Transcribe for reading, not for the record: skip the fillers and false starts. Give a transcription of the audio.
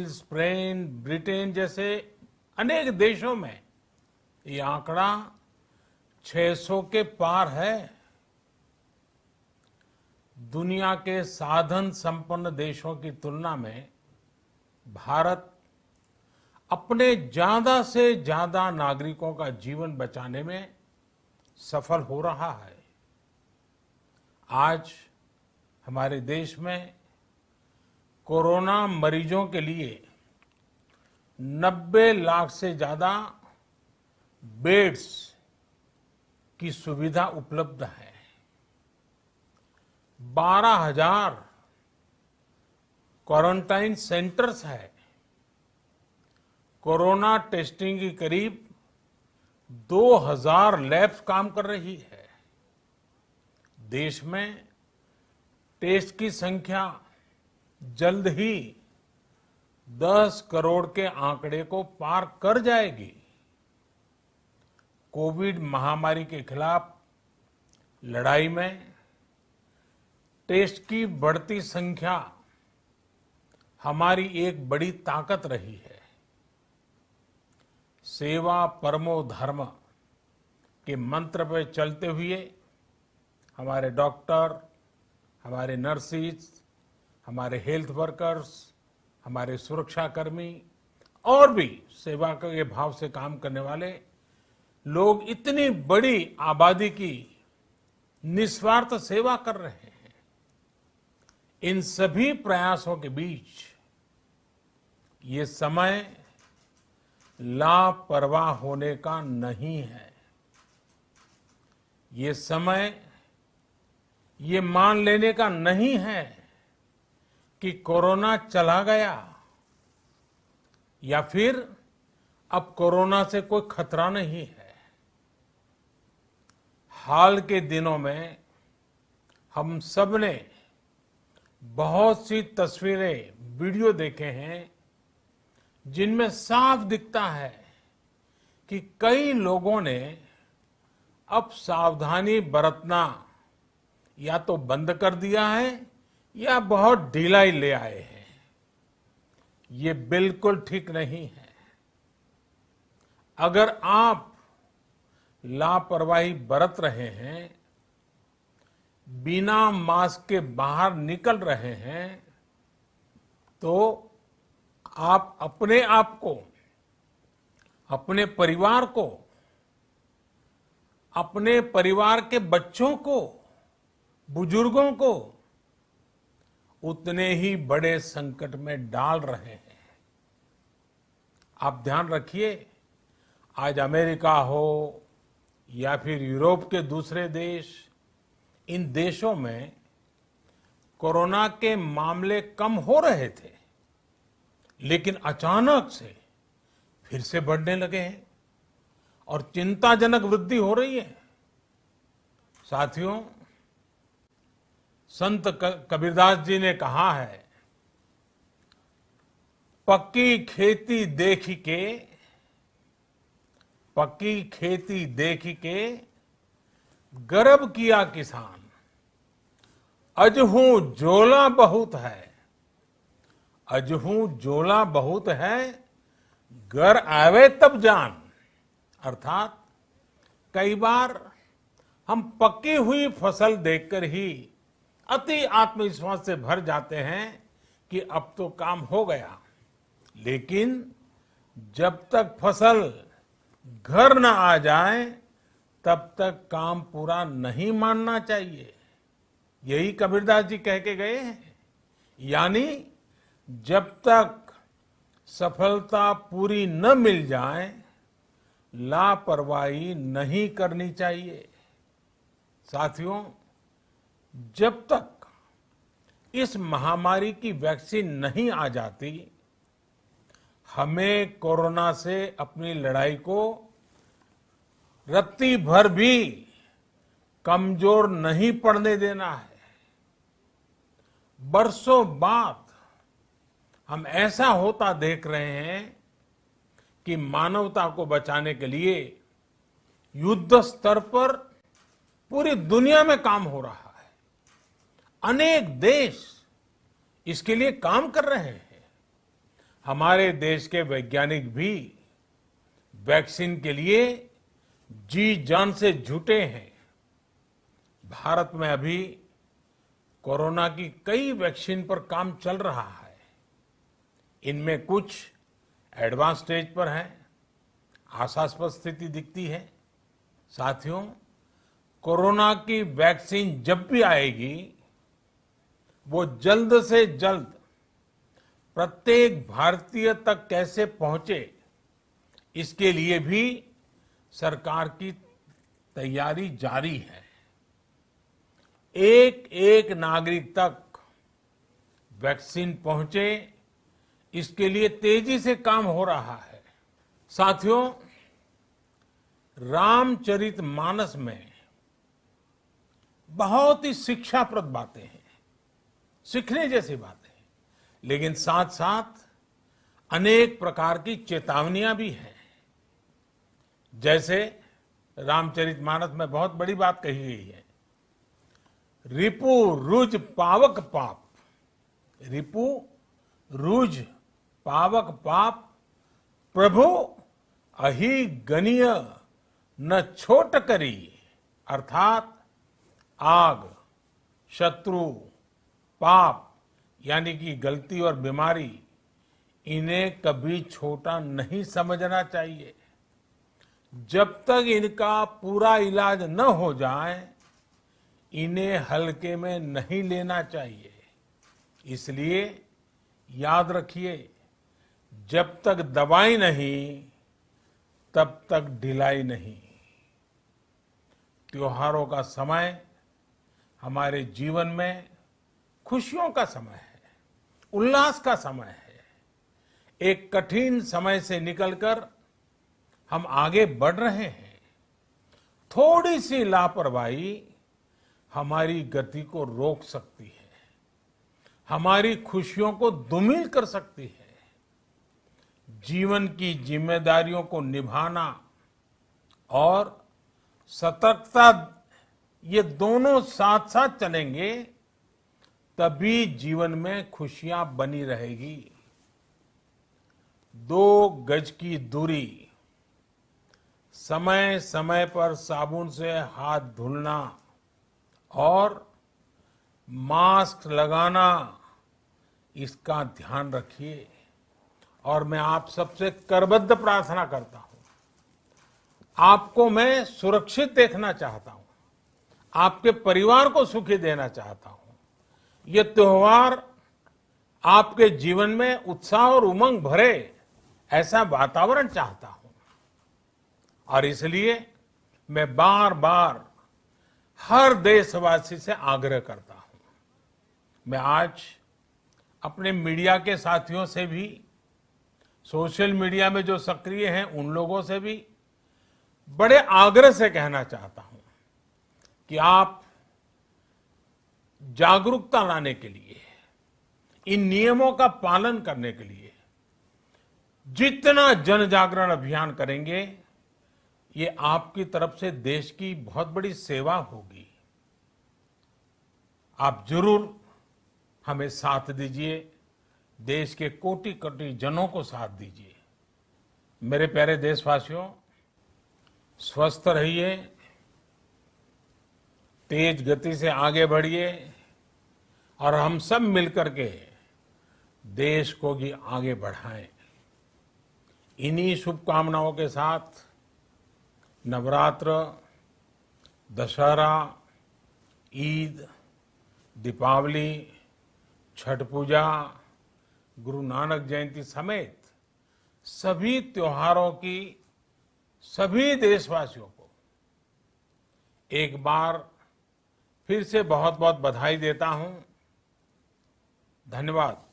Spain, Britain जैसे अनेक देशों में ये आंकड़ा 600 के पार है। दुनिया के साधन संपन्न देशों की तुलना में भारत अपने ज्यादा से ज्यादा नागरिकों का जीवन बचाने में सफल हो रहा है। आज हमारे देश में कोरोना मरीजों के लिए 90 लाख से ज्यादा बेड्स की सुविधा उपलब्ध है। 12,000 क्वारंटाइन सेंटर्स है। कोरोना टेस्टिंग की करीब 2,000 लैब्स काम कर रही है। देश में टेस्ट की संख्या जल्द ही 10 करोड़ के आंकड़े को पार कर जाएगी। कोविड महामारी के खिलाफ लड़ाई में टेस्ट की बढ़ती संख्या हमारी एक बड़ी ताकत रही है। सेवा परमो धर्म के मंत्र पर चलते हुए हमारे डॉक्टर, हमारे नर्सिस, हमारे हेल्थ वर्कर्स, हमारे सुरक्षाकर्मी और भी सेवा के भाव से काम करने वाले लोग इतनी बड़ी आबादी की निस्वार्थ सेवा कर रहे हैं। इन सभी प्रयासों के बीच ये समय लापरवाह होने का नहीं है। ये समय ये मान लेने का नहीं है कि कोरोना चला गया या फिर अब कोरोना से कोई खतरा नहीं है। हाल के दिनों में हम सब ने बहुत सी तस्वीरें, वीडियो देखे हैं जिनमें साफ दिखता है कि कई लोगों ने अब सावधानी बरतना या तो बंद कर दिया है या बहुत ढिलाई ले आए हैं। ये बिल्कुल ठीक नहीं है। अगर आप लापरवाही बरत रहे हैं, बिना मास्क के बाहर निकल रहे हैं, तो आप अपने आप को, अपने परिवार को, अपने परिवार के बच्चों को, बुजुर्गों को उतने ही बड़े संकट में डाल रहे हैं। आप ध्यान रखिए, आज अमेरिका हो या फिर यूरोप के दूसरे देश, इन देशों में कोरोना के मामले कम हो रहे थे, लेकिन अचानक से फिर से बढ़ने लगे हैं और चिंताजनक वृद्धि हो रही है। साथियों, संत कबीरदास जी ने कहा है, पक्की खेती देखी के, पक्की खेती देखी के गर्व किया किसान, अजहू जोला बहुत है, अजहू जोला बहुत है, घर आवे तब जान। अर्थात कई बार हम पक्की हुई फसल देखकर ही अति आत्मविश्वास से भर जाते हैं कि अब तो काम हो गया, लेकिन जब तक फसल घर न आ जाए तब तक काम पूरा नहीं मानना चाहिए। यही कबीरदास जी कह के गए हैं। यानी जब तक सफलता पूरी न मिल जाए, लापरवाही नहीं करनी चाहिए। साथियों, जब तक इस महामारी की वैक्सीन नहीं आ जाती, हमें कोरोना से अपनी लड़ाई को रत्ती भर भी कमजोर नहीं पड़ने देना है। बरसों बाद हम ऐसा होता देख रहे हैं कि मानवता को बचाने के लिए युद्ध स्तर पर पूरी दुनिया में काम हो रहा है। अनेक देश इसके लिए काम कर रहे हैं। हमारे देश के वैज्ञानिक भी वैक्सीन के लिए जी जान से जुटे हैं। भारत में अभी कोरोना की कई वैक्सीन पर काम चल रहा है। इनमें कुछ एडवांस स्टेज पर है, आशास्पद स्थिति दिखती है। साथियों, कोरोना की वैक्सीन जब भी आएगी, वो जल्द से जल्द प्रत्येक भारतीय तक कैसे पहुंचे, इसके लिए भी सरकार की तैयारी जारी है। एक एक नागरिक तक वैक्सीन पहुंचे, इसके लिए तेजी से काम हो रहा है। साथियों, रामचरितमानस में बहुत ही शिक्षाप्रद बातें हैं, सीखने जैसी बातें हैं, लेकिन साथ साथ अनेक प्रकार की चेतावनियां भी हैं। जैसे रामचरितमानस में बहुत बड़ी बात कही गई है, रिपु रुज पावक पाप। रिपु रुज पावक पाप प्रभु अहि गनीय न छोट करी। अर्थात आग, शत्रु, पाप यानी कि गलती और बीमारी, इन्हें कभी छोटा नहीं समझना चाहिए। जब तक इनका पूरा इलाज न हो जाए, इन्हें हल्के में नहीं लेना चाहिए। इसलिए याद रखिए, जब तक दवाई नहीं, तब तक ढिलाई नहीं। त्योहारों का समय हमारे जीवन में खुशियों का समय है, उल्लास का समय है। एक कठिन समय से निकलकर हम आगे बढ़ रहे हैं। थोड़ी सी लापरवाही हमारी गति को रोक सकती है, हमारी खुशियों को धूमिल कर सकती है। जीवन की जिम्मेदारियों को निभाना और सतर्कता, ये दोनों साथ साथ चलेंगे, तभी जीवन में खुशियां बनी रहेगी। 2 गज की दूरी, समय समय पर साबुन से हाथ धुलना और मास्क लगाना, इसका ध्यान रखिए। और मैं आप सबसे करबद्ध प्रार्थना करता हूं, आपको मैं सुरक्षित देखना चाहता हूं, आपके परिवार को सुखी देना चाहता हूं। ये त्योहार आपके जीवन में उत्साह और उमंग भरे, ऐसा वातावरण चाहता हूं। और इसलिए मैं बार बार हर देशवासी से आग्रह करता हूं। मैं आज अपने मीडिया के साथियों से भी, सोशल मीडिया में जो सक्रिय हैं उन लोगों से भी बड़े आग्रह से कहना चाहता हूं कि आप जागरूकता लाने के लिए, इन नियमों का पालन करने के लिए जितना जन जागरण अभियान करेंगे, ये आपकी तरफ से देश की बहुत बड़ी सेवा होगी। आप जरूर हमें साथ दीजिए, देश के कोटि कोटि जनों को साथ दीजिए। मेरे प्यारे देशवासियों, स्वस्थ रहिए, तेज गति से आगे बढ़िए और हम सब मिलकर के देश को भी आगे बढ़ाएं। इन्हीं शुभकामनाओं के साथ नवरात्र, दशहरा, ईद, दीपावली, छठ पूजा, गुरु नानक जयंती समेत सभी त्योहारों की सभी देशवासियों को एक बार फिर से बहुत बहुत बधाई देता हूं। धन्यवाद।